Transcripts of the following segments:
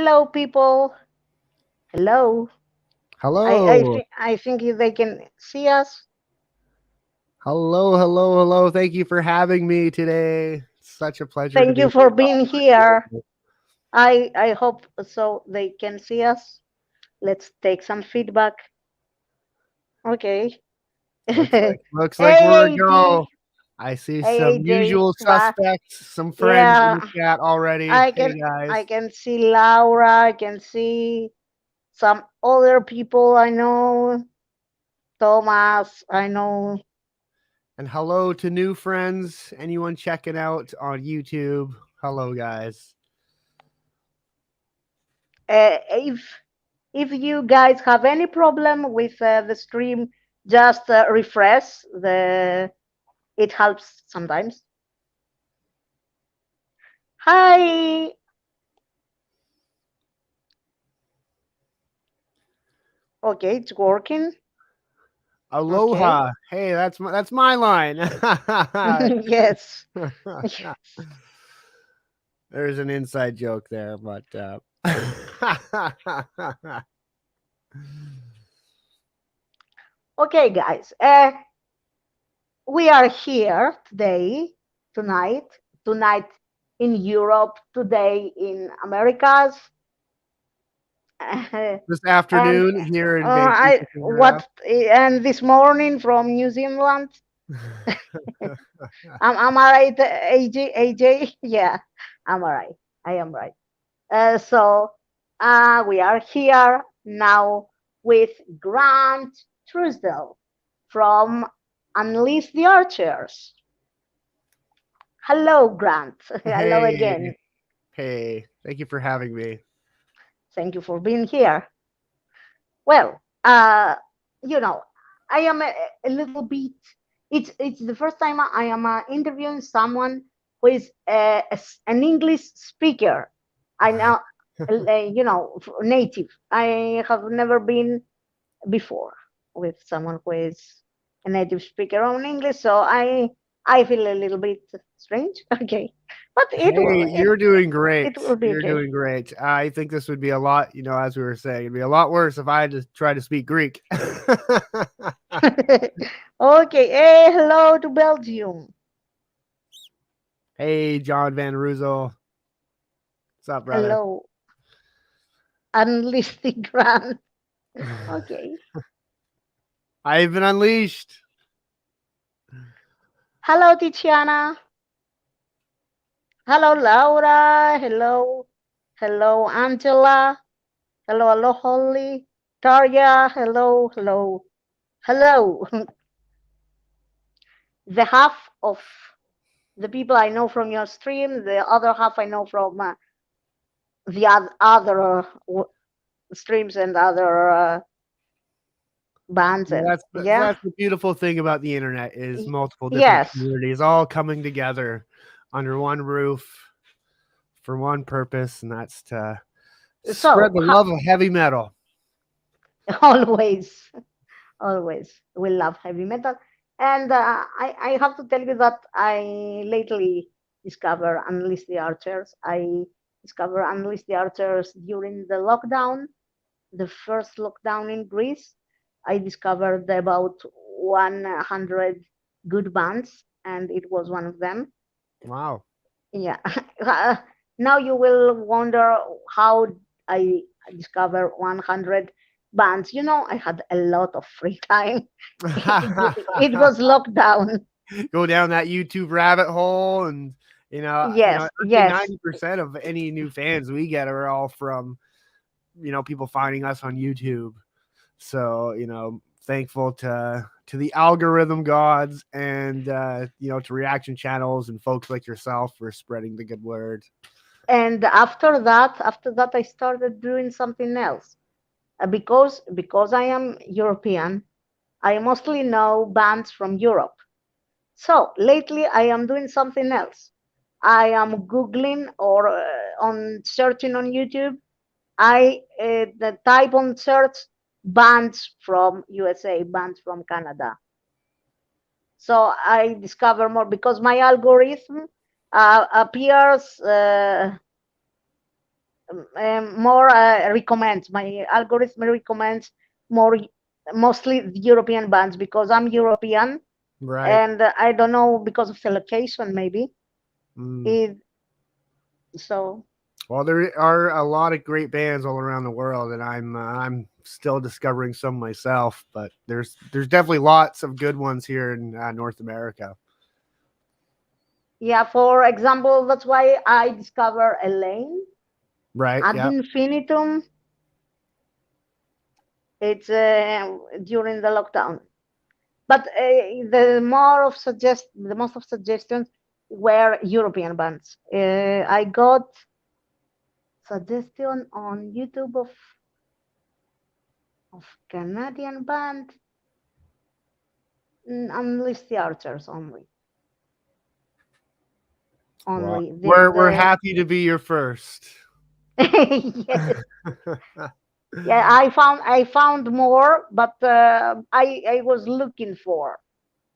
Hello, people. Hello. Hello. I think they can see us. Hello, hello, hello. Thank you for having me today. It's such a pleasure to Thank be you with for all being of here. you. I hope so they can see us. Let's take some feedback. Okay. Looks Hey, like looks like we're a AJ. go. I see Hey, some AJ. usual suspects, some friends in Yeah, the chat already. I Hey can I guys. can see Laura. I can see some other people I know. Thomas, I know. And hello to new friends. Anyone checking out on YouTube? Hello guys. If you guys have any problem with the stream, just refresh the. It helps sometimes. Hi. Okay, it's working. Okay. Aloha. Hey, that's my line. Yes. Yes. There's an inside joke there, but Okay, guys. We are here today, tonight, tonight in Europe, today in Americas, this and afternoon here in I Vancouver, Canada. what and this morning from New Zealand. Am I right, AJ? AJ? Yeah, I'm all right. I am right. So we are here now with Grant Truesdell from Unleash the Archers. Hello, Grant. Hello Hey, again. hey, thank you for having me. Thank you for being here. Well, I am a little bit. It's the first time I am interviewing someone who is an English speaker. I know, native. I have never been before with someone who is a native speaker on English, so I feel a little bit strange. Okay, but it will Hey, it you're doing great. it will be You're okay. doing great. I think this would be a lot, as we were saying, it'd be a lot worse if I had to try to speak Greek. Okay, hey, hello to Belgium. Hey, John Van Ruzel. What's up, brother? Hello, unlisted grant. Okay. I've been unleashed. Hello, Tiziana. Hello, Laura. Hello. Hello, Angela. Hello, hello, Holly. Tarja. Hello, hello, hello. The half of the people I know from your stream, the other half I know from the other streams and other bands. Yeah, And that's the, yeah, that's the beautiful thing about the internet is multiple different yes. communities all coming together under one roof for one purpose, and that's to spread So, the love of heavy metal. always, always, we love heavy metal. And I have to tell you that I lately discovered Unleash the Archers. I discovered Unleash the Archers during the lockdown, the first lockdown in Greece. I discovered about 100 good bands, and it was one of them. Wow. Yeah. Now you will wonder how I discovered 100 bands. I had a lot of free time. It was lockdown. Go down that YouTube rabbit hole, and Yes, I'd say yes. 90% of any new fans we get are all from people finding us on YouTube. So thankful to the algorithm gods and to reaction channels and folks like yourself for spreading the good word. And after that, I started doing something else. Because I am European, I mostly know bands from Europe. So lately, I am doing something else. I am Googling or on searching on YouTube. The type on search bands from USA, bands from Canada. So I discover more because my algorithm appears more recommends. My algorithm recommends more, mostly the European bands because I'm European, Right. and I don't know because of the location maybe. Mm. It, so Well, there are a lot of great bands all around the world, and I'm still discovering some myself. But there's definitely lots of good ones here in North America. yeah, for example, that's why I discovered Elaine Right. ad Yeah. infinitum. It's during the lockdown, but the most of suggestions were European bands. I got suggestion on YouTube of Canadian band, Unleash the Archers only. Well, Only we're the happy to be your first. yes, yeah. I found more, but I was looking for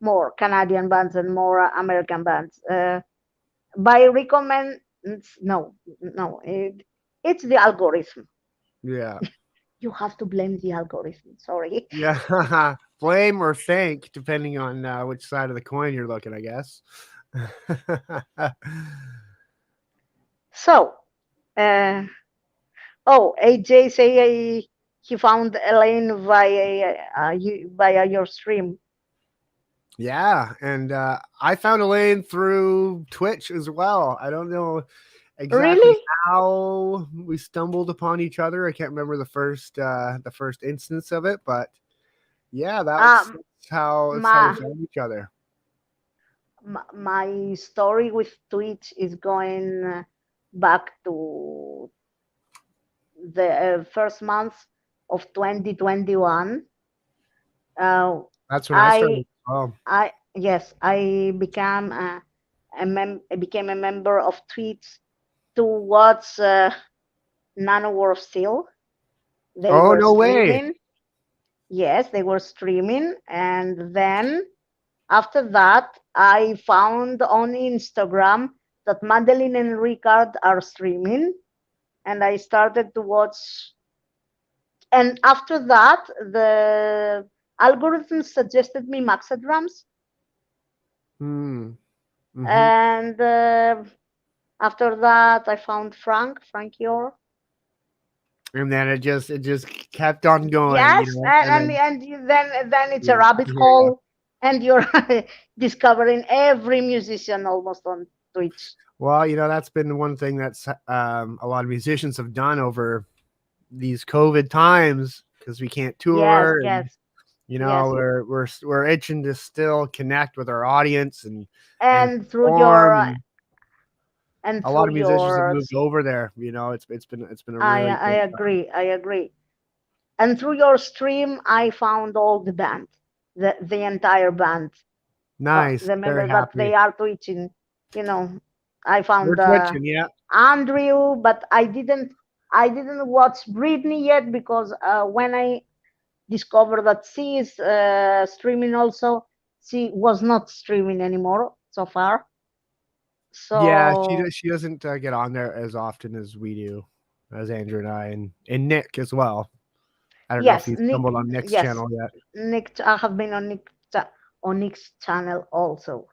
more Canadian bands and more American bands. By recommend no, no, it's the algorithm. Yeah. You have to blame the algorithm. Sorry. Yeah. Blame or thank, depending on which side of the coin you're looking, I guess. So, uh, oh, AJ say he found Elaine via your stream. Yeah, and I found Elaine through Twitch as well. I don't know exactly Really? how we stumbled upon each other. I can't remember the first instance of it, but yeah, Um, that's how we my found each other. my story with Twitch is going back to the first month of 2021. Uh, That's when I started. I Oh, I yes, I became I became a member of Twitch to watch Nanowar Steel. They oh were no way! streaming. Yes, they were streaming, and then after that, I found on Instagram that Madeline and Ricard are streaming, and I started to watch. And after that, the algorithm suggested me Maxa Drums, Hmm. Mm-hmm. and after that, I found Frank Yor. And then it just kept on going, you Yes, know, and and and, then and then it's a yeah, I rabbit hear you. hole, and you're discovering every musician almost on Twitch. Well, you know, that's been one thing that's a lot of musicians have done over these COVID times because we can't Yes, tour, and yes, you know, yes. we're itching to still connect with our audience and And through perform. your And and a lot through of musicians have your moved over there. You know, it's been a really I great time. agree, I agree. And through your stream, I found all the band, the entire band. Nice, The very members that happy. they are twitching. You know, I We're found twitching, yeah. Andrew, but I didn't watch Britney yet because when I discovered that she is streaming also, she was not streaming anymore so far. Yeah, So she doesn't get on there as often as we do, as Andrew and I, and Nick as well. I don't know if yes, you Nick. stumbled on Nick's Yes, channel yet. Nick. I have been on Nick's channel also.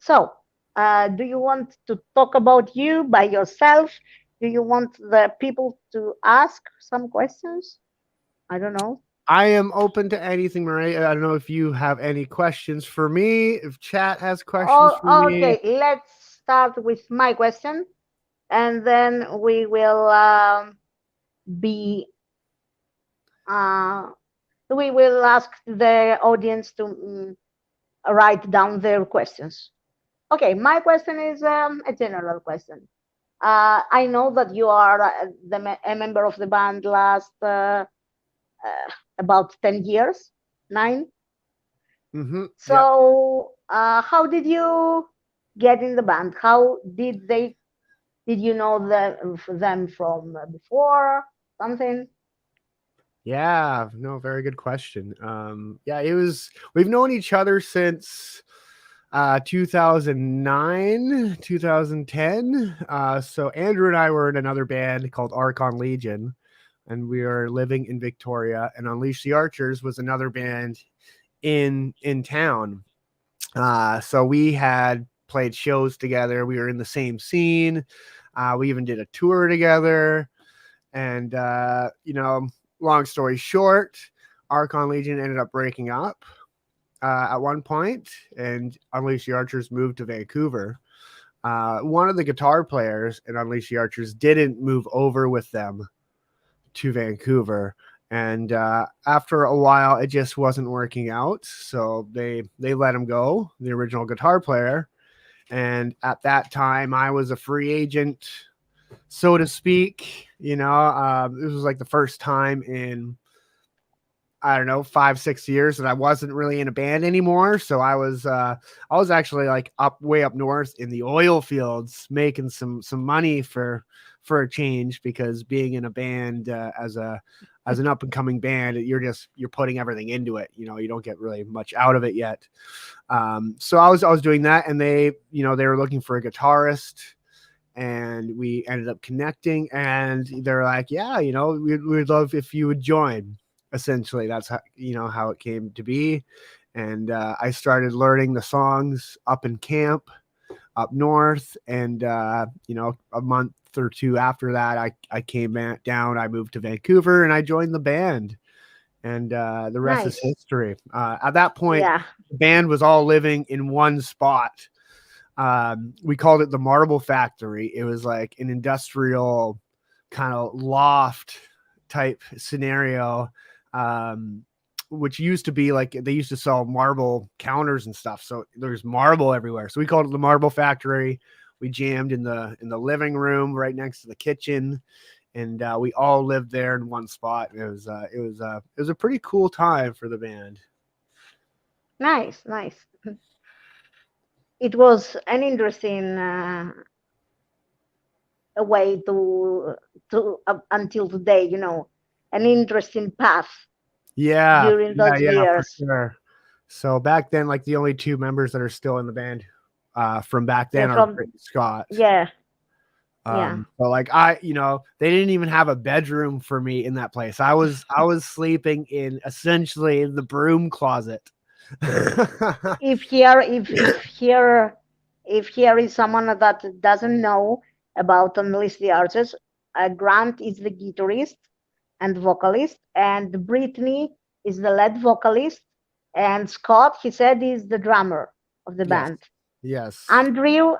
So, do you want to talk about you by yourself? Do you want the people to ask some questions? I don't know. I am open to anything, Marie. I don't know if you have any questions for me. If chat has questions for Oh, me, okay. Let's start with my question, and then we will be uh, we will ask the audience to write down their questions. Okay, my question is a general question. I know that you are a member of the band last about 10 years, 9. yep. So, how did you get in the band? How did you know them from before? Something? Yeah, no, very good question. Yeah, it was. We've known each other since. 2009, 2010. So Andrew and I were in another band called Archon Legion, and we were living in Victoria. And Unleash the Archers was another band in town. So we had played shows together. We were in the same scene. We even did a tour together. And long story short, Archon Legion ended up breaking up at one point, and Unleash the Archers moved to Vancouver. One of the guitar players in Unleash the Archers didn't move over with them to Vancouver, and after a while, it just wasn't working out. So they let him go, the original guitar player. And at that time, I was a free agent, so to speak. This was like the first time in, I don't know, 5-6 years that I wasn't really in a band anymore. So I was actually like way up north in the oil fields, making some money for a change, because being in a band as an up and coming band, you're putting everything into it. You don't get really much out of it yet. So I was doing that, and they were looking for a guitarist, and we ended up connecting, and they're like, yeah, we'd love if you would join. Essentially, that's how it came to be. And I started learning the songs up in camp up north, and a month or two after that, I came back down. I moved to Vancouver, and I joined the band, and the rest is Nice. history. At that point, Yeah. the band was all living in one spot. We called it the Marble Factory. It was like an industrial kind of loft type scenario, um, which used to be like they used to sell marble counters and stuff. So there's marble everywhere. So we called it the Marble Factory. We jammed in the living room right next to the kitchen, and we all lived there in one spot. It was a pretty cool time for the band. Nice, nice. It was an interesting way to until today, an interesting path Yeah, during yeah, those yeah, for years. sure. So back then, like the only two members that are still in the band from back Yeah, then are from Britt and Scott. yeah, yeah. But like they didn't even have a bedroom for me in that place. I was sleeping in essentially the broom closet. If here, if here is someone that doesn't know about Unleash the Archers, Grant is the guitarist and vocalist, and Brittany is the lead vocalist, and Scott, he said, is the drummer of the Yes, band. yes, Andrew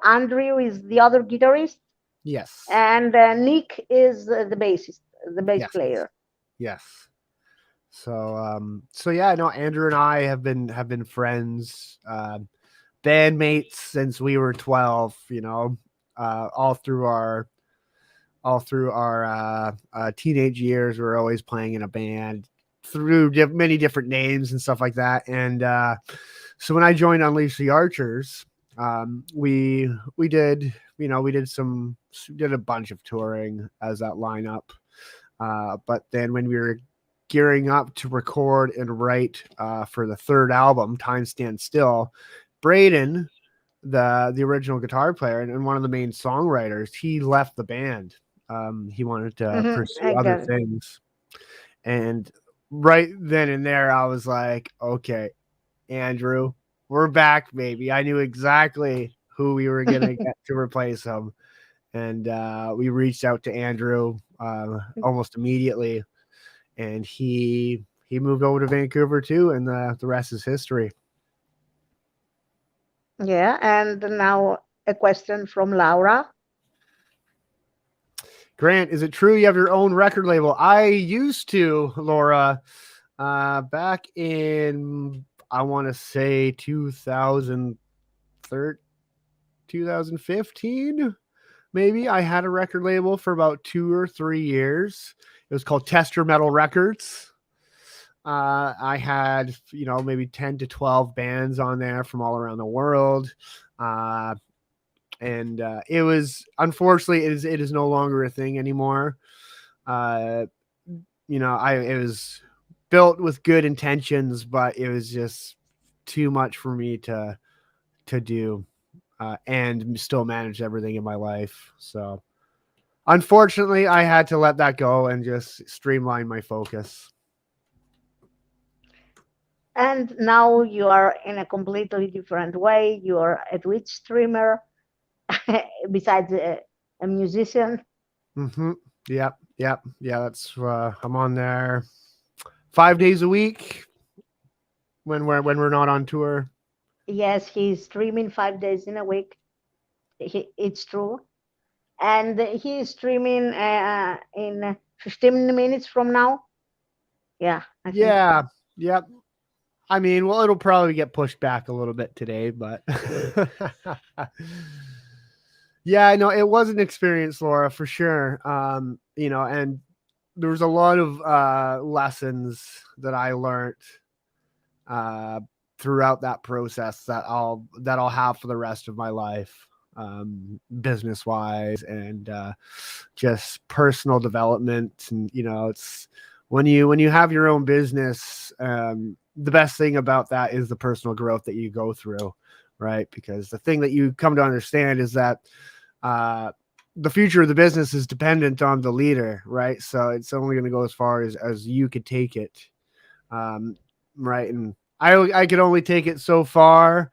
is the other guitarist, yes, and Nick is the bassist, the bass yes, player. yes. So yeah, no, Andrew and I have been friends, bandmates since we were 12. Uh, all through our all through our teenage years, we were always playing in a band through many different names and stuff like that. And so when I joined Unleash the Archers, we did we did a bunch of touring as that lineup. But then when we were gearing up to record and write for the third album, Time Stands Still, Braden, the original guitar player and one of the main songwriters, he left the band. He wanted to pursue I other got it. things, and right then and there, I was like, "Okay, Andrew, we're back, baby." I knew exactly who we were gonna get to replace him, and we reached out to Andrew almost immediately, and he moved over to Vancouver too, and the rest is history. Yeah, and now a question from Laura. Grant, is it true you have your own record label? I used to, Laura, back in, I want to say 2013, 2015, maybe. I had a record label for about 2 or 3 years. It was called Tester Metal Records. I had, maybe 10 to 12 bands on there from all around the world. Uh, and it was, unfortunately, it is no longer a thing anymore. Uh, it was built with good intentions, but it was just too much for me to do and still manage everything in my life. So unfortunately, I had to let that go and just streamline my focus. And now you are in a completely different way. You are a Twitch streamer, besides a musician. Mm-hmm. Yep. Yep. Yeah. That's I'm on there 5 days a week when we're not on tour. Yes, he's streaming 5 days in a week. It's true. And he's streaming in 15 minutes from now. Yeah, I think Yeah. so. Yep. I mean, well, it'll probably get pushed back a little bit today, but yeah, I know it was an experience, Laura, for sure. And there was a lot of lessons that I learned uh, throughout that process that I'll have for the rest of my life, business wise and just personal development. And it's when you have your own business, the best thing about that is the personal growth that you go through, right? Because the thing that you come to understand is that uh, the future of the business is dependent on the leader, right? So it's only going to go as far as you could take it, um, right? And I could only take it so far.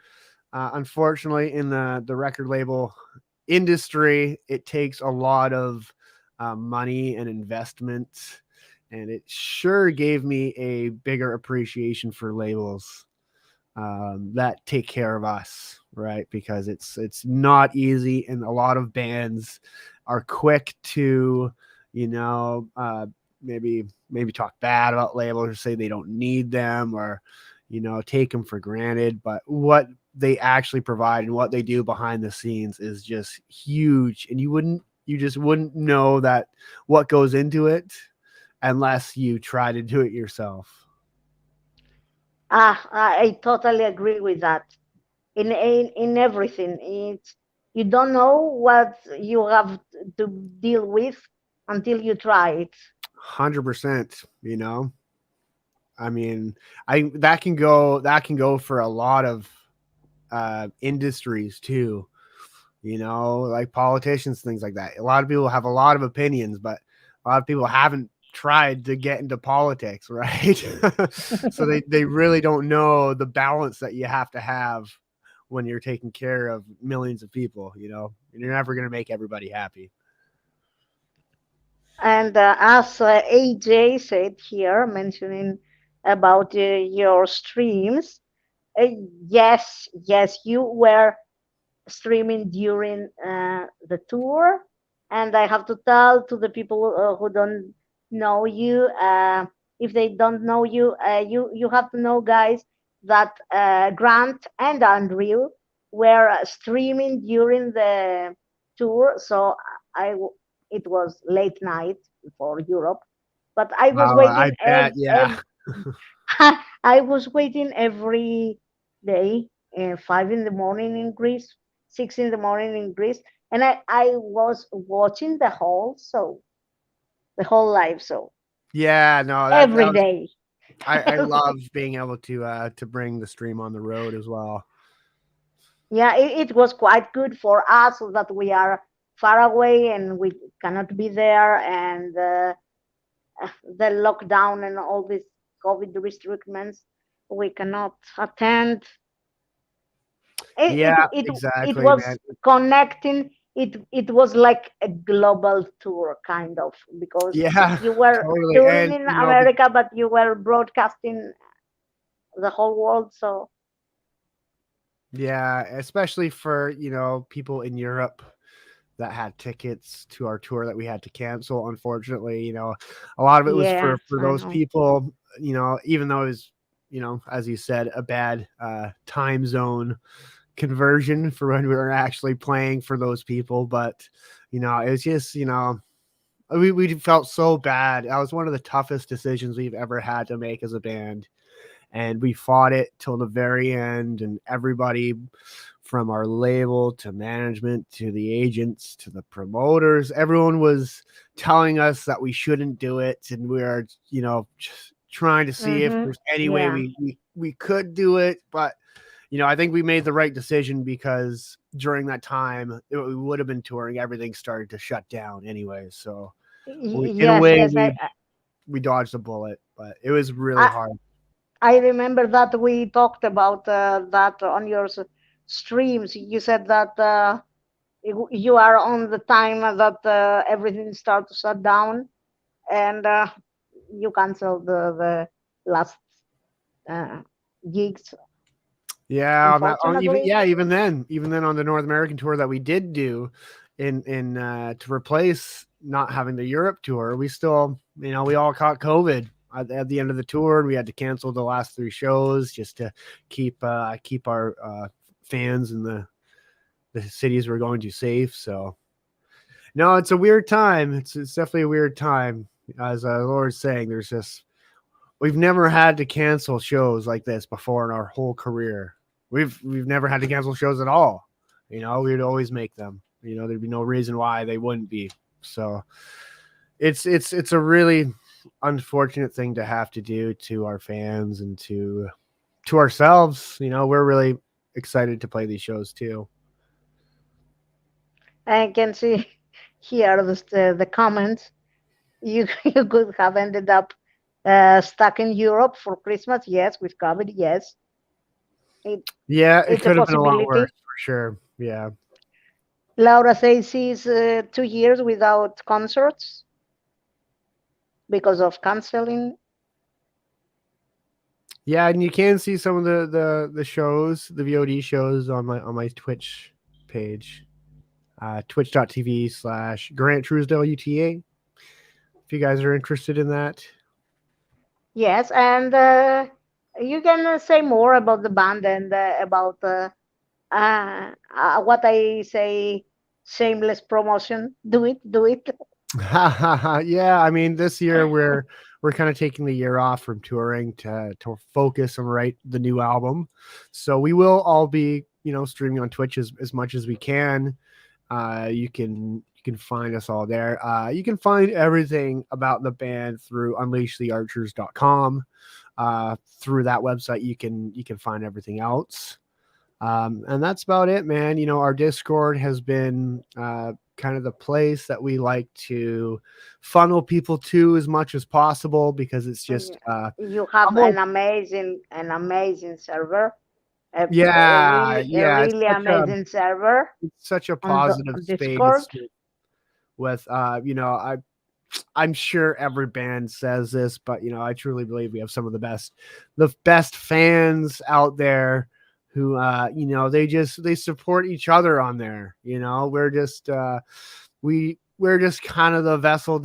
Unfortunately, in the record label industry, it takes a lot of money and investment, and it sure gave me a bigger appreciation for labels that take care of us, right? Because it's not easy, and a lot of bands are quick to, you know, uh, maybe talk bad about labels or say they don't need them or take them for granted. But what they actually provide and what they do behind the scenes is just huge, and you just wouldn't know that what goes into it unless you try to do it yourself. I totally agree with that. In everything, it's you don't know what you have to deal with until you try it. 100%. I mean, I that can go for a lot of industries too. Like politicians, things like that. A lot of people have a lot of opinions, but a lot of people haven't tried to get into politics, right? So they really don't know the balance that you have to have when you're taking care of millions of people. And you're never going to make everybody happy. And as AJ said here, mentioning about your streams, uh, yes, yes, you were streaming during the tour, and I have to tell to the people who don't know you, if they don't know you, you have to know, guys, that Grant and Andrew were streaming during the tour. So I, it was late night for Europe, but I was I waiting bet, yeah. I was waiting every day, 5 in the morning in Greece, 6 in the morning in Greece, and I was watching the whole live show Yeah, no, that every was day. I love being able to bring the stream on the road as well. Yeah, it was quite good for us that we are far away and we cannot be there, and the lockdown and all these COVID restrictions, we cannot attend. it Yeah, it it, it exactly, man. was connecting. It was like a global tour, kind of, because Yeah, you were totally. touring And in America, but you were broadcasting the whole world. So yeah, especially for, people in Europe that had tickets to our tour that we had to cancel, unfortunately. A lot of it was for yes, for I those know. people, even though it was, as you said, a bad time zone conversion for when we were actually playing for those people. But, it was just, we felt so bad. That was one of the toughest decisions we've ever had to make as a band, and we fought it till the very end. And everybody from our label to management to the agents to the promoters, everyone was telling us that we shouldn't do it, and we are, just trying to see if there's any way Yeah. we could do it. But I think we made the right decision because during that time we would have been touring, everything started to shut down anyway. So in a Yes, way, yes, we dodged a bullet, but it was really I hard. I remember that we talked about that on your streams. You said that you are on the time that everything starts to shut down, and you canceled the last uh, gigs, Yeah, unfortunately. even then on the North American tour that we did do, in to replace not having the Europe tour, we still, we all caught COVID at the end of the tour, and we had to cancel the last three shows just to keep our fans in the cities we're going to safe. So no, it's a weird time. It's definitely a weird time. As Laura's saying, there's just we've never had to cancel shows like this before in our whole career. We've never had to cancel shows at all. We'd always make them. There'd be no reason why they wouldn't be. So it's a really unfortunate thing to have to do to our fans and to ourselves. We're really excited to play these shows too. I can see here the comments. You you could have ended up stuck in Europe for Christmas. Yes, with COVID. Yes, it, Yeah, it it's a could have been a lot worse possibility. for sure. Yeah. Laura says she's 2 years without concerts because of canceling. Yeah, and you can see some of the shows, the VOD shows on my Twitch page, twitch.tv/Grant Truesdell UTA. If you guys are interested in that. Yes, and you can say more about the band and about what I say, shameless promotion. Do it, do it. Yeah, I mean, this year we're kind of taking the year off from touring to focus and write the new album. So we will all be, streaming on Twitch as much as we can. You can find us all there. You can find everything about the band through unleashthearchers.com. Through that website, you can find everything else. And that's about it, man. Our Discord has been kind of the place that we like to funnel people to as much as possible because it's just You a have more, an amazing server, yeah, a yeah. It's really amazing server such a on the positive on space Discord. with I'm sure every band says this, but I truly believe we have some of the best fans out there who they support each other on there. We're just kind of the vessel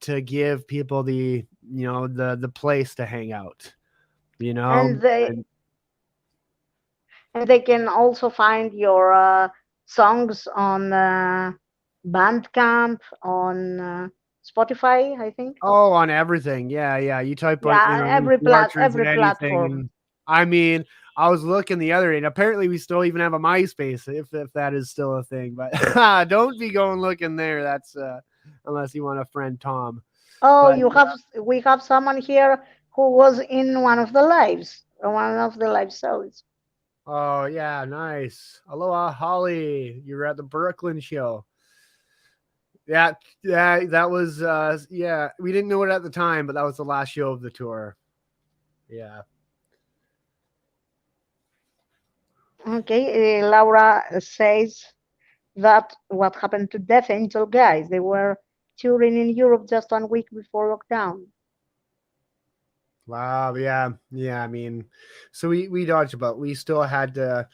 to give people the place to hang out, And they and and they can also find your songs on Bandcamp, on Spotify, I think. oh, on everything. Yeah, yeah. You type in Yeah, Unleash the Archers and every anything, platform. and I mean, I was looking the other day, and apparently we still even have a MySpace, if that is still a thing. But don't be going looking there. That's unless you want to friend Tom. Oh, But you have we have someone here who was in one of the live shows. oh yeah, nice. Aloha, Holly. You were at the Brooklyn show. Yeah, yeah, that was yeah. We didn't know it at the time, but that was the last show of the tour. Yeah. Okay, Laura says that what happened to Death Angel guys? They were touring in Europe just 1 week before lockdown. Wow. Yeah. Yeah. I mean, so we dodged about. We still had to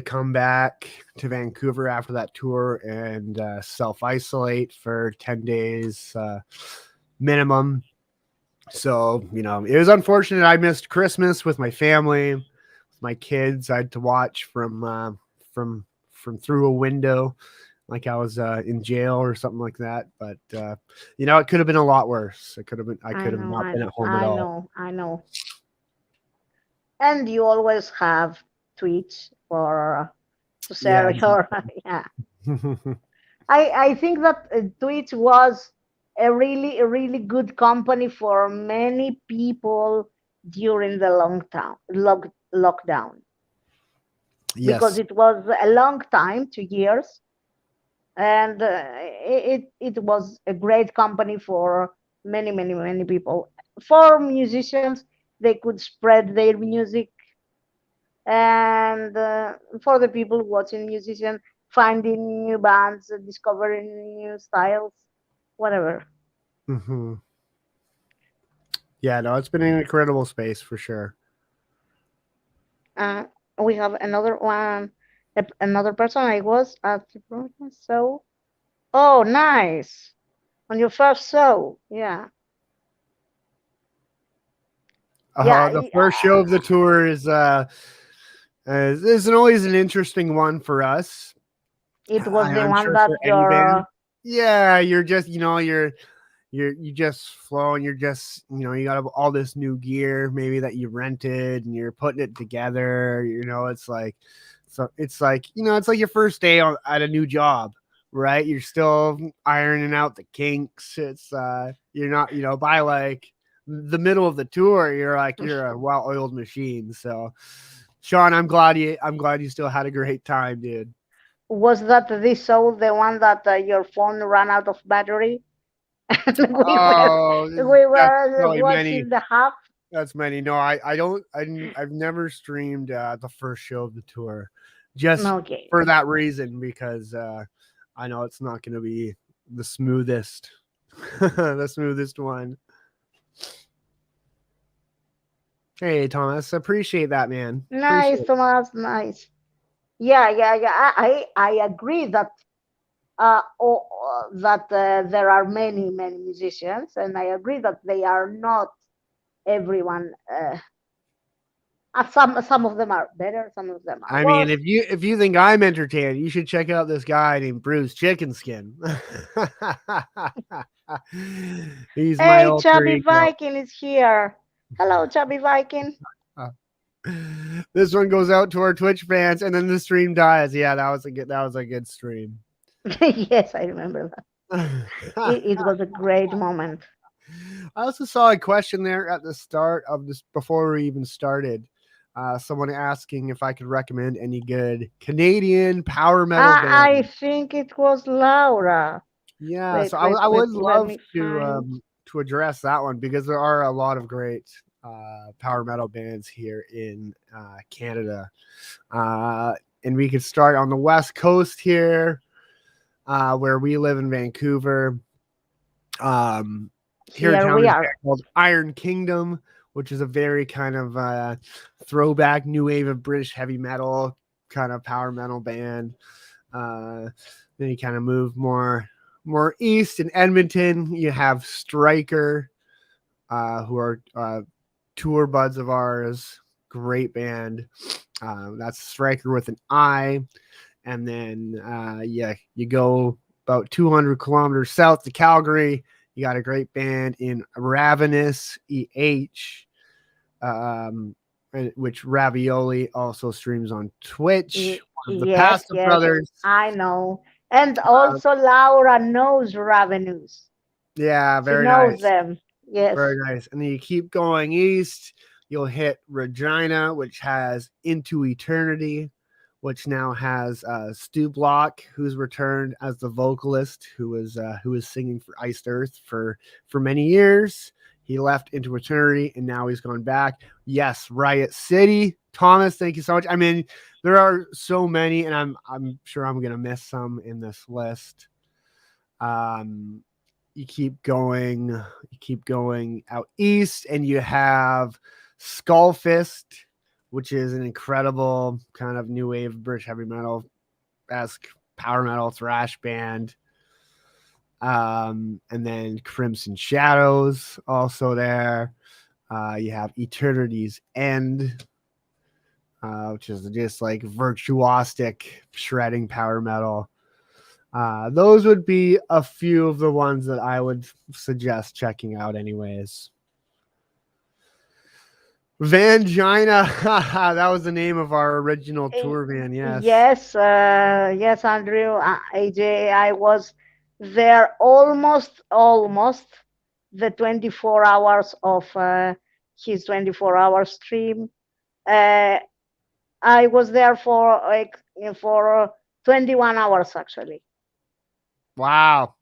come back to Vancouver after that tour and self isolate for 10 days minimum. So it was unfortunate. I missed Christmas with my family, with my kids. I had to watch from through a window, like I was in jail or something like that. But it could have been a lot worse. It could have been. I I could have know, not been at home at I all. know, I know. And you always have tweets for to Yeah, share your yeah. I think that Twitch was a really good company for many people during the lockdown. because Yes. it was a long time, 2 years, and it was a great company for many people. For musicians, they could spread their music, and for the people watching musician, finding new bands, discovering new styles, whatever. Hmm. Yeah, no, it's been an incredible space for sure. Uh, we have another one, another person. I was at the program, so oh, nice on your first show. Yeah, yeah. The first show of the tour isn't always an interesting one for us. It was the I'm one sure that for any band. your Yeah, you're just you just flow and you're just you got all this new gear maybe that you rented and you're putting it together. It's like it's like your first day at a new job, right? You're still ironing out the kinks. It's you're not by like the middle of the tour you're a well-oiled machine. So Sean, I'm glad you still had a great time, dude. was that this show the one that your phone ran out of battery and Oh, we that's were probably many. watching the half. That's many. No, I don't. I've never streamed the first show of the tour, just Okay. for that reason because I know it's not going to be the smoothest, the smoothest one. Hey, Thomas, appreciate that, man. Nice, Appreciate it. Thomas. Nice. Yeah. I agree that there are many musicians, and I agree that they are not everyone. Some of them are better, some of them are I mean, worse. if you think I'm entertained, you should check out this guy named Bruce Chicken Skin. He's my Hey, alter Chubby ego. Viking is here. Hello, Chubby Viking. This one goes out to our Twitch fans, and then the stream dies. Yeah, that was a good stream. Yes, I remember that. It was a great moment. I also saw a question there at the start of this before we even started. Someone asking if I could recommend any good Canadian power metal I band. think it was Laura. Yeah, so I Wait, would let love me find. to address that one because there are a lot of great power metal bands here in Canada. Uh, and we could start on the west coast here, where we live in Vancouver. Um, Here in Here town we is a are. band called Iron Kingdom, which is a very kind of throwback new wave of British heavy metal kind of power metal band. Uh, then you kind of move more east in Edmonton. You have Striker, who are tour buds of ours. Great band. That's Striker with an I. And then yeah, you go about 200 kilometers south to Calgary. You got a great band in Ravenous EH, um, which Ravioli also streams on Twitch. One of the Yes, Pasta yes, brothers. I know. And Uh, also Laura knows Ravenous. yeah, She very knows nice. them. Yes. Very nice. And then you keep going east, you'll hit Regina, which has Into Eternity, which now has Stu Block, who's returned as the vocalist, who was singing for Iced Earth for many years. He left Into Eternity, and now he's gone back. Yes, Riot City. Thomas, thank you so much. I mean, there are so many, and I'm sure I'm gonna miss some in this list. Um, you keep going out east, and you have Skullfist, which is an incredible kind of new wave British heavy metal esque power metal thrash band. And then Crimson Shadows also there. You have Eternity's End, which is just like virtuosic shredding power metal. Those would be a few of the ones that I would suggest checking out, anyways. Vangina, that was the name of our original Eh, tour van. Yes. Yes, yes, Andrew, AJ, I was there almost the 24 hours of his 24-hour stream. Uh, I was there for like for 21 hours actually. Wow.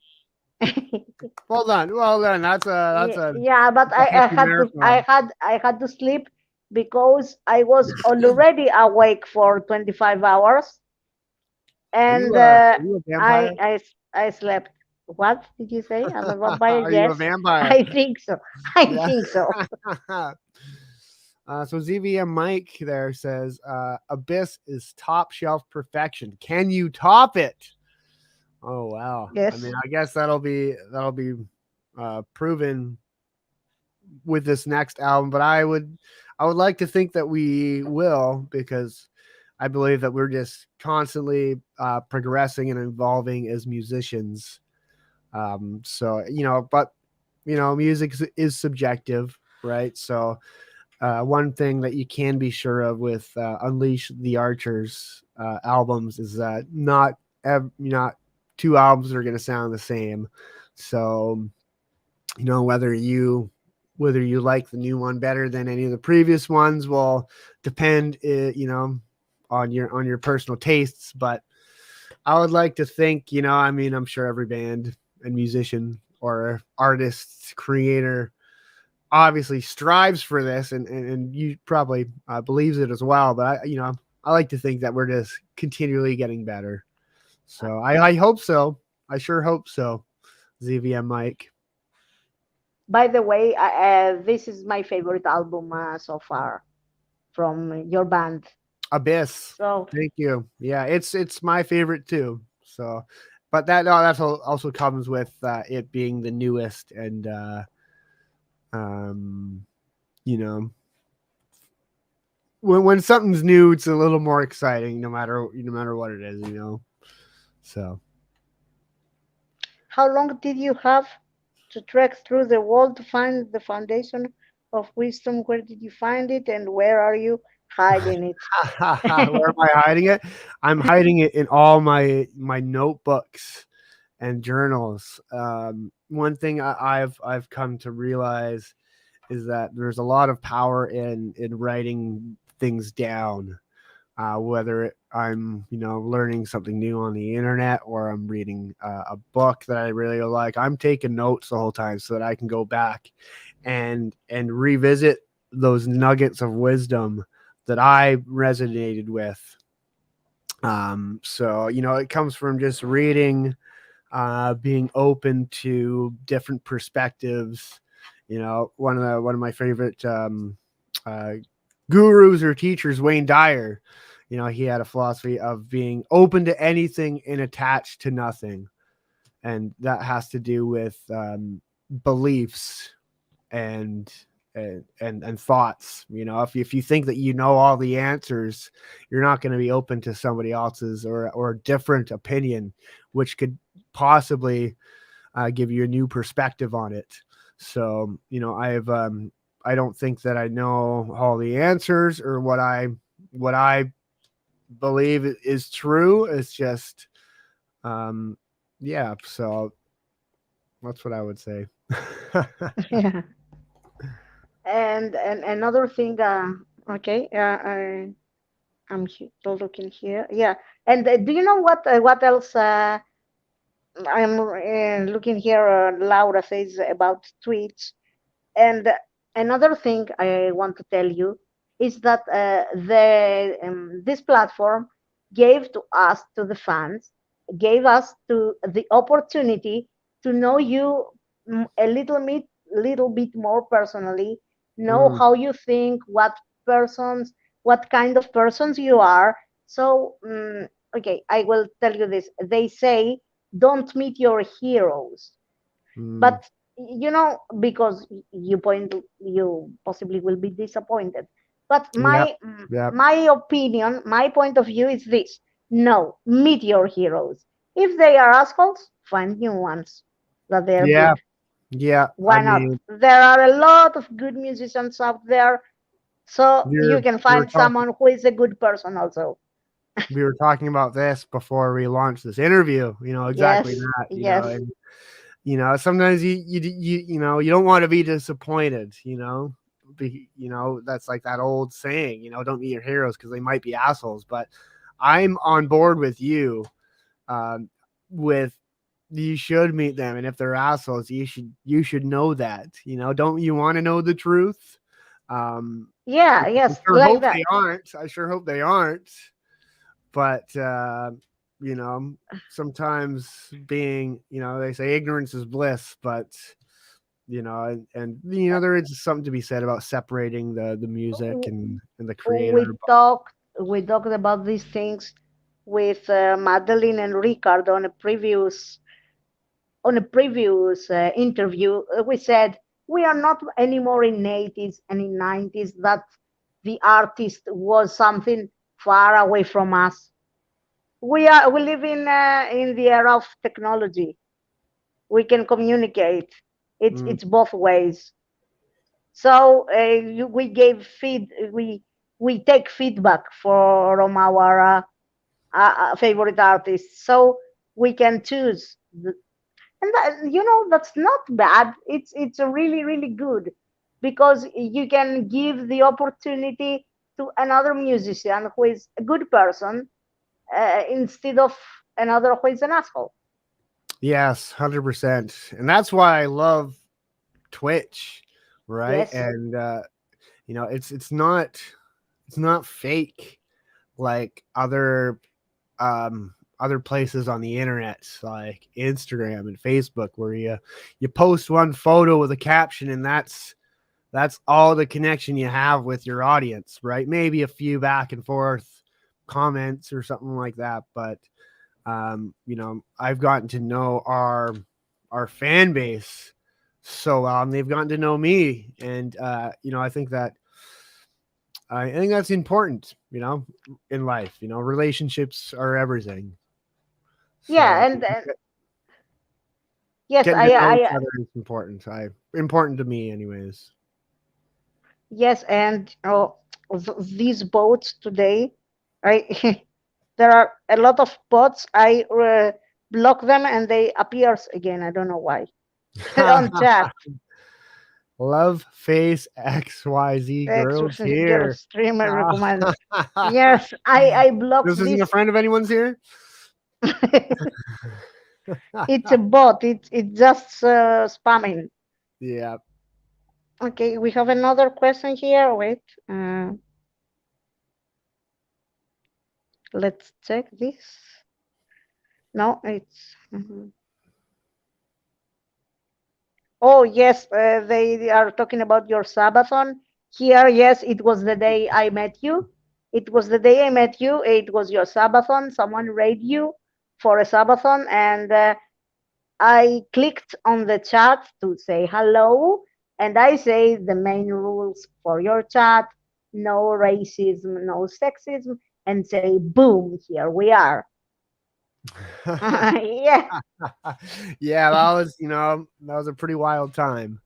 Well done. Well done. That's a Yeah, but a I hefty had to marathon. I had to sleep because I was already awake for 25 hours, and Are you a I, vampire? I I slept. What did you say? I'm a vampire? Are you a Yes, vampire? I think so. I Yeah. think so. So ZVM Mike there says, Abyss is top shelf perfection. Can you top it? Oh wow. I mean, Yes. I guess that'll be proven with this next album, but I would like to think that we will, because I believe that we're just constantly progressing and evolving as musicians. So but music is subjective, right? So one thing that you can be sure of with Unleash the Archers albums is that not two albums are going to sound the same. So whether you like the new one better than any of the previous ones will depend, on your personal tastes. But I would like to think, I mean, I'm sure every band and musician or artist creator obviously strives for this, and you probably believes it as well. But I like to think that we're just continually getting better. So I hope so. I sure hope so. ZVM Mike. By the way, this is my favorite album so far from your band. Abyss. So Thank you. Yeah, it's my favorite too. So, but that also comes with it being the newest, and um, you know, when something's new, it's a little more exciting, no matter what it is. So, how long did you have to trek through the wall to find the foundation of wisdom? Where did you find it, and where are you hiding it? where am I hiding it? I'm hiding it in all my notebooks and journals. One thing I've come to realize is that there's a lot of power in writing things down. Whether I'm learning something new on the internet, or I'm reading a book that I really like, I'm taking notes the whole time so that I can go back and revisit those nuggets of wisdom that I resonated with. So it comes from just reading, being open to different perspectives. One of my favorite uh, gurus or teachers, Wayne Dyer. He had a philosophy of being open to anything and attached to nothing, and that has to do with beliefs and and thoughts. If you think that you know all the answers, you're not going to be open to somebody else's or a different opinion, which could possibly give you a new perspective on it. So I don't think that I know all the answers, or what I believe is true. It's just um yeah, so that's what I would say. Yeah. And another thing, okay, still looking here. Yeah. And do you know what else I'm looking here? Laura says about tweets. And another thing I want to tell you is that this platform gave to us, to the fans, gave us to the opportunity to know you little bit more personally, know Mm, how you think, persons, what kind of persons you are. So, okay, I will tell you this. They say, don't meet your heroes, mm, but because you possibly will be disappointed, but yep, yep, my opinion, my point of view is this: no, meet your heroes. If they are assholes, find new ones that they are yeah, good. yeah. I Why not? mean, There are a lot of good musicians out there, so we you were can we were find talking someone who is a good person also. we were talking about this before we launched this interview. Exactly Yes, that. yes. And sometimes you don't want to be disappointed. that's like that old saying, don't meet your heroes because they might be assholes. But I'm on board with you. Um, with you should meet them, and if they're assholes, you should know that. Don't you want to know the truth? Um, Yeah, I yes, sure like hope that. they aren't. I sure hope they aren't. But you know, sometimes being, they say ignorance is bliss, but there is something to be said about separating the music and the creator. We talked we talked about these things with Madeline and Ricardo on a previous interview. We said we are not anymore in 80s and in 90s that the artist was something far away from us. We live in the era of technology. We can communicate. Mm, It's both ways. So we take feedback from our favorite artists, so we can choose. And that's not bad. It's a really good, because you can give the opportunity to another musician who is a good person, instead of another who is an asshole. yes, 100%. And that's why I love Twitch, right? Yes. And it's not fake like other places on the internet like Instagram and Facebook, where you post one photo with a caption, and that's all the connection you have with your audience, right? Maybe a few back and forth comments or something like that, but I've gotten to know our fan base so well, and they've gotten to know me, and I think that's important, in life. Relationships are everything. So Yeah, and yes, getting to know each other is important. Important to me, anyways. yes, and these boats today, I there are a lot of bots. I block them and they appears again. I don't know why. On chat. Love face XYZ girls Girl here. streamer recommend. Yes, I blocked This isn't a this. friend of anyone's here. It's a bot. It's just spamming. Yeah. Okay, we have another question here. Wait, uh, let's check this. No, it's. Mhm. Oh, yes, they are talking about your Sabathon. Here, yes, it was the day I met you. It was the day I met you. It was your Sabathon. Someone raid you for a Sabathon, and I clicked on the chat to say hello, and I say the main rules for your chat: no racism, no sexism, and say, boom, here we are. Yeah. Yeah, that was a pretty wild time.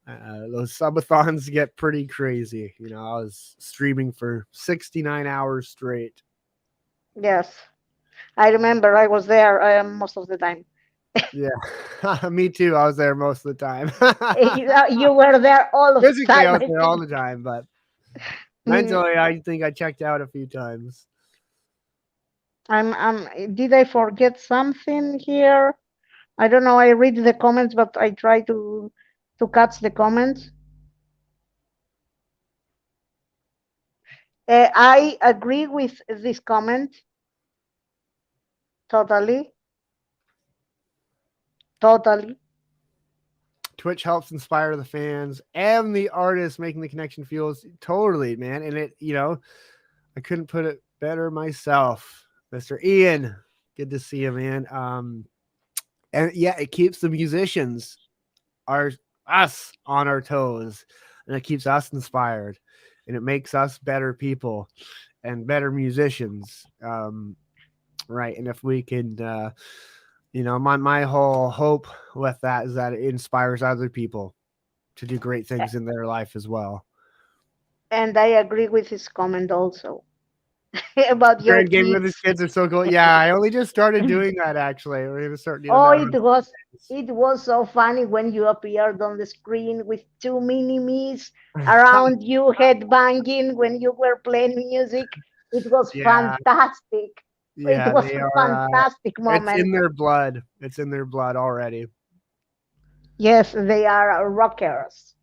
Those subathons get pretty crazy. I was streaming for 69 hours straight. Yes, I remember I was there most of the time. Yeah, me too. I was there most of the time. You were there all of the Physically, I time, was I there all think. the time, but Mm, mentally, I think I checked out a few times. did I forget something here? I don't know. I read the comments, but I try to catch the comments. I agree with this comment totally, totally. Twitch helps inspire the fans and the artists making the connection feels totally, man. And I couldn't put it better myself. Mr. Ian, good to see you, man. And yeah, it keeps the musicians, our us on our toes, and it keeps us inspired, and it makes us better people and better musicians. Right. And if we can, my whole hope with that is that it inspires other people to do great A- things in their life as well. And I agree with his comment also. about your Grand gaming with his kids. kids are so cool. Yeah, I only just started doing that actually. We're gonna start doing Oh, that on it was so funny when you appeared on the screen with two mini me's Sundays. around you, headbanging when you were playing music. It was Yeah, fantastic. It yeah, was they a are. fantastic It's in moment. their blood. It's in their blood already. Yes, they are rockers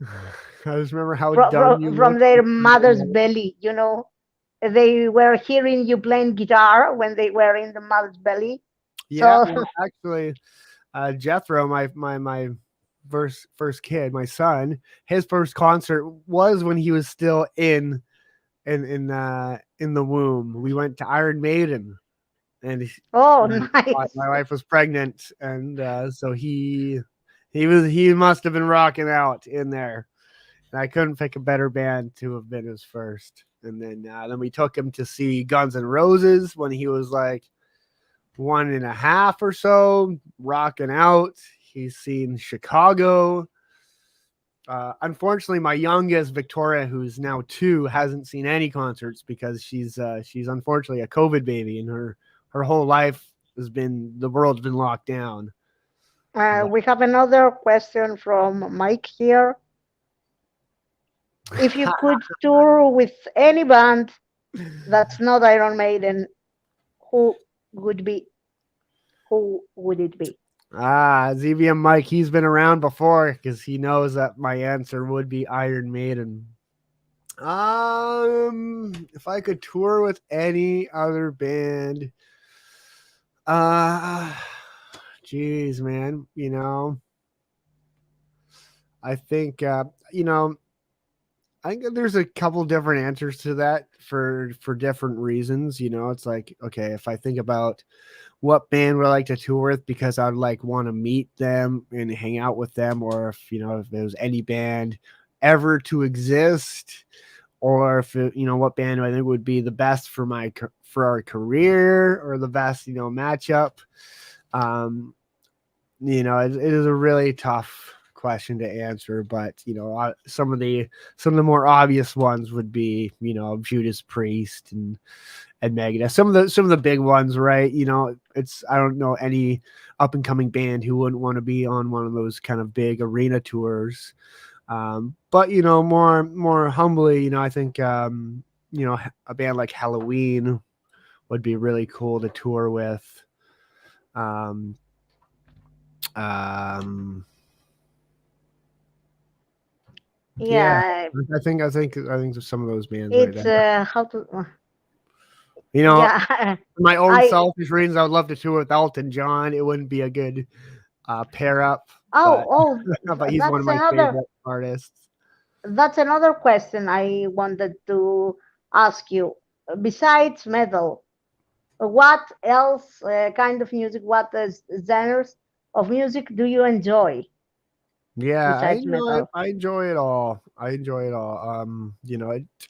I just remember how dumb you from looked. their mother's belly. You know, they were hearing you playing guitar when they were in the mother's belly. Yeah, So, well, actually, Jethro, my first kid, my son, his first concert was when he was still in the womb. We went to Iron Maiden, and oh, my nice. wife was pregnant, and so he must have been rocking out in there. And I couldn't pick a better band to have been his first. And then we took him to see Guns N' Roses when he was like 1.5 or so, rocking out. He's seen Chicago. Unfortunately, my youngest Victoria, who's now 2, hasn't seen any concerts because she's unfortunately a COVID baby, and her whole life has been the world's been locked down. But We have another question from Mike here. If you could tour with any band that's not Iron Maiden, who would be? Who would it be? ZVM Mike, he's been around before because he knows that my answer would be Iron Maiden. If I could tour with any other band, uh, geez, man, I think, I think there's a couple different answers to that for different reasons. It's like, okay, if I think about what band would I like to tour with because I'd like want to meet them and hang out with them, or if there was any band ever to exist, or if what band I think would be the best for our career or the best matchup. Um, it is a really tough question to answer, but some of the more obvious ones would be Judas Priest and Megadeth. Some of the big ones, right? It's I don't know any up and coming band who wouldn't want to be on one of those kind of big arena tours. But more humbly, I think a band like Halloween would be really cool to tour with. Um, um, yeah, Yeah, I think some of those bands right it's there. how to. You know, Yeah, for my own I. selfish reasons, I would love to tour with Elton John. It wouldn't be a good pair up, but Oh, but he's one of that's my another. favorite artists. That's another question I wanted to ask you. Besides metal, what else kind of music, what genres of music do you enjoy Yeah, I besides enjoy it. metal? I enjoy it all. I enjoy it all.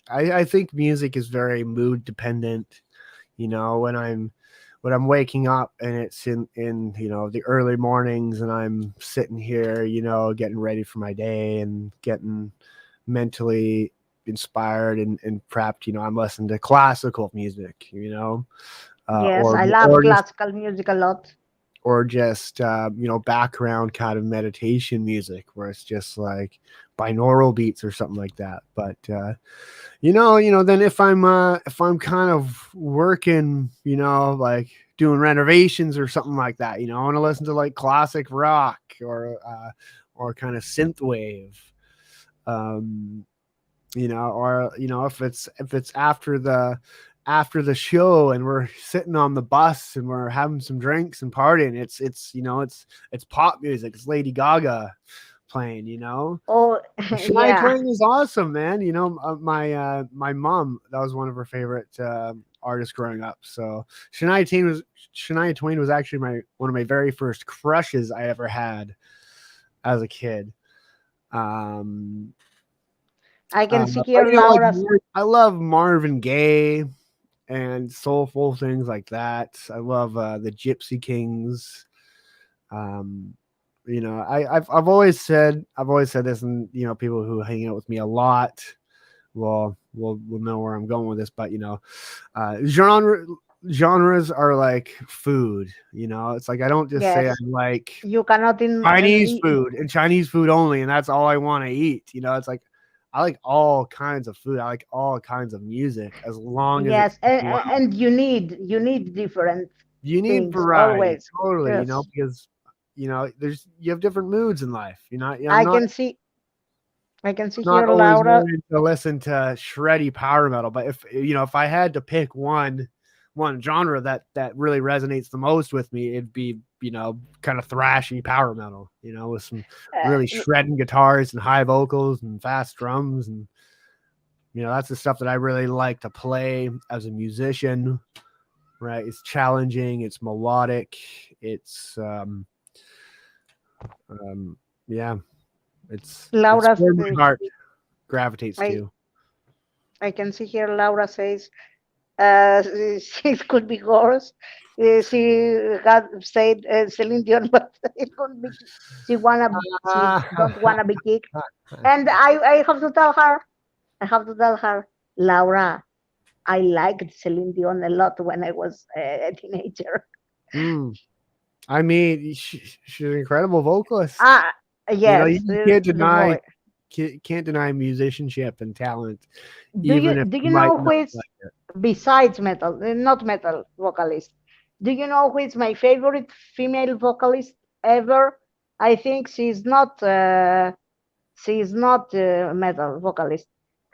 I think music is very mood dependent. When I'm waking up and it's in the early mornings and I'm sitting here, getting ready for my day and getting mentally inspired and prepped. I'm listening to classical music. Uh, Yes, or I love or just classical music a lot. background kind of meditation music where it's just like binaural beats or something like that. But then if I'm kind of working, like doing renovations or something like that, I want to listen to like classic rock or kind of synth wave. Um, or if it's after the show and we're sitting on the bus and we're having some drinks and partying, it's pop music. It's Lady Gaga playing. Oh, Shania yeah, Twain is awesome, man. My mom, that was one of her favorite artists growing up. So Shania Twain was actually my one of my very first crushes I ever had as a kid. Um, I can see but here Laura's. I love Marvin Gaye and soulful things like that. I love the Gypsy Kings. Um, I've always said this, and people who hang out with me a lot well, we'll know where I'm going with this, but genres are like food. It's like I don't just say I Yes, like you cannot Chinese food and Chinese food only, and that's all I want to eat. It's like I like all kinds of food. I like all kinds of music as long as it's yes, loud. and you need different You need things variety, always. totally. Yes, Because there's you have different moods in life. I'm I not can see, I can see not here, always Laura. wanting to listen to shreddy power metal, but if I had to pick one genre that really resonates the most with me, it'd be kind of thrashy power metal, with some really Uh, shredding guitars and high vocals and fast drums, and that's the stuff that I really like to play as a musician. Right? It's challenging, it's melodic, it's um yeah, it's Laura, where my heart gravitates I to. I can see here. Laura says she could be horse. She had said Celine Dion, but it could be. She don't wanna be kicked. And I have to tell her. I have to tell her, Laura. I liked Celine Dion a lot when I was a teenager. Mm. I mean, she's an incredible vocalist. Ah, You yes, can't the deny voice. can't deny musicianship and talent, Do you even if do you you might know who not is like it. besides metal, not metal vocalist? Do you know who is my favorite female vocalist ever? I think she's not metal vocalist.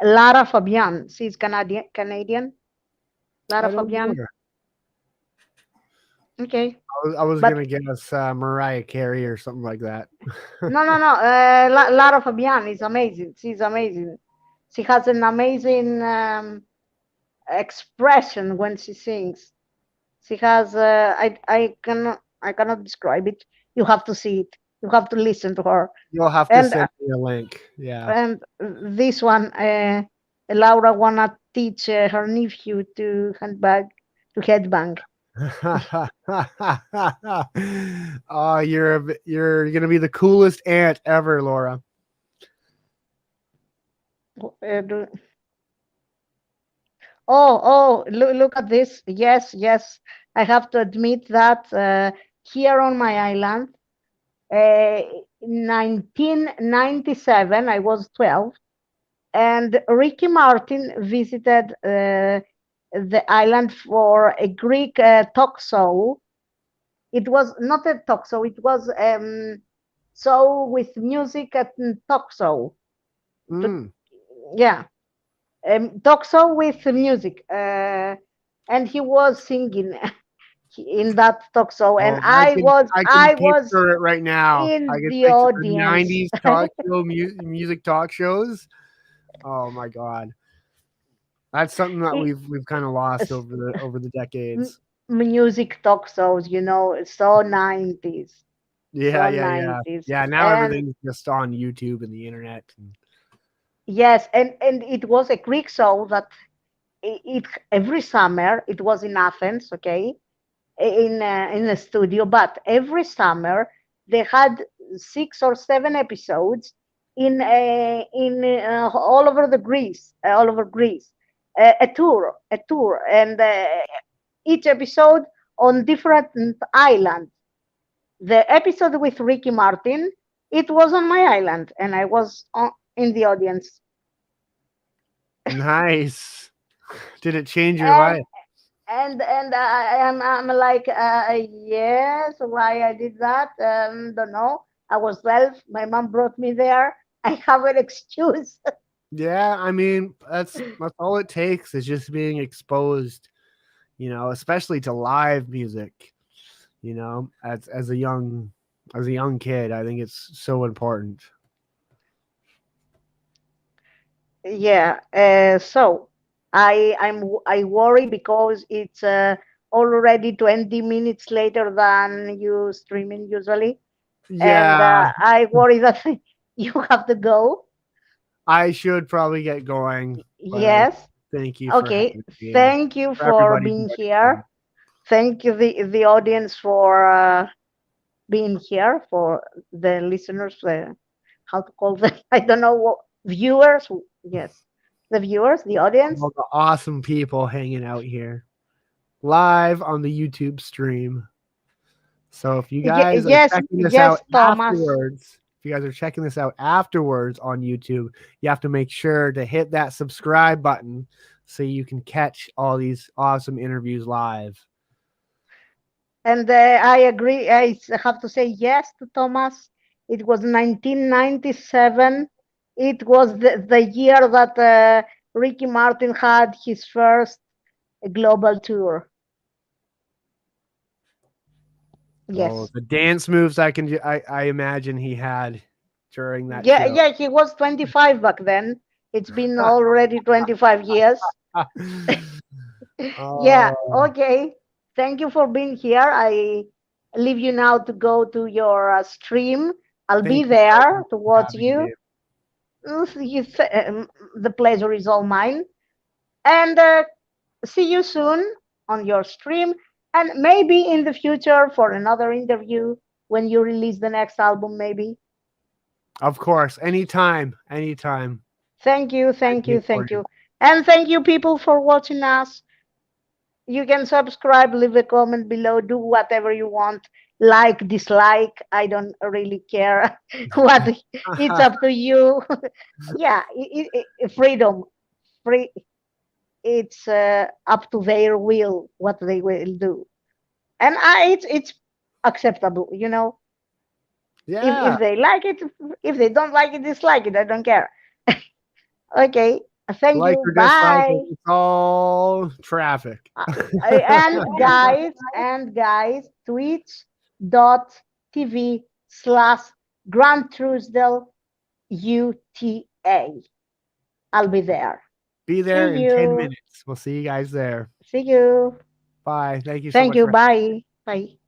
Lara Fabian. She's Canadian. Canadian. Lara I don't know Fabian. her. Okay, I was but gonna guess Mariah Carey or something like that. no, no, no. Lara Fabian is amazing. She's amazing. She has an amazing expression when she sings. She has. I cannot describe it. You have to see it. You have to listen to her. You'll have to And send me a link. Yeah. and this one, Laura wanna teach her nephew to headbang. Oh, you're gonna be the coolest aunt ever, Laura. Do- look at this. Yes, yes. I have to admit that here on my island, uh, 1997, I was 12, and Ricky Martin visited the island for a Greek talk show. It was not a talk show, it was show with music at talk show. To, Mm. yeah, talk show with music. And he was singing in that talk show, and Oh, I I can was I can I was picture it right now. I in can the picture the audience. '90s talk show music talk shows. Oh my god, that's something that It- we've kind of lost s- over the m- decades. Music talk shows, so 90s, Yeah, so yeah, yeah, 90s. yeah. Now And everything's just on YouTube and the internet. yes, and it was a Greek show that it every summer it was in Athens, okay, in a studio, but every summer they had 6 or 7 episodes in all over Greece, a tour, and each episode on different islands. The episode with Ricky Martin, it was on my island, and I was in the audience. Nice. Did it change your and life? and I'm like, yes, why I did that? Don't know. I was 12. My mom brought me there. I have an excuse. Yeah, I mean that's all it takes is just being exposed, especially to live music. As a young kid, I think it's so important. Yeah. So I worry because it's already 20 minutes later than you streaming usually, and Yeah, I worry that you have to go. I should probably get going, but I Yes. thank you for Okay. having me and Thank you for for everybody being who here. Thank you, the audience, for being here, for the listeners, how to call them, I don't know, what, viewers. Yes. the viewers, the audience. all the awesome people hanging out here live on the YouTube stream. So if you guys are Yes, checking this out yes, Thomas. afterwards, if you guys are checking this out afterwards on YouTube, you have to make sure to hit that subscribe button so you can catch all these awesome interviews live. And I agree. Have to say yes to Thomas. It was 1997. It was the year that Ricky Martin had his first global tour. Oh, Yes. the dance moves I imagine he had during that Yeah, show. yeah, he was 25 back then. It's been already 25 years. Yeah, Oh, okay. Thank you for being here. I leave you now to go to your stream. I'll be thank you so there much to for watch having me. you. The pleasure is all mine. And see you soon on your stream. And maybe in the future for another interview when you release the next album, maybe. Of course, anytime, anytime. Thank you, I thank you, wait for thank you. you. And thank you, people, for watching us. You can subscribe, leave a comment below, do whatever you want, like, dislike. I don't really care what. It's up to you. Yeah, freedom, free. It's up to their will what they will do, and it's acceptable. Yeah, If they like it, if they don't like it, dislike it. I don't care. Okay, thank like you. or dislike it, Bye. it's all traffic. And guys, twitch.tv/Grand Truesdell UTA. I'll be there. Be See there in 10 you. minutes. We'll see you guys there. See you. Bye. Thank you so Thank much you. for Bye. Bye.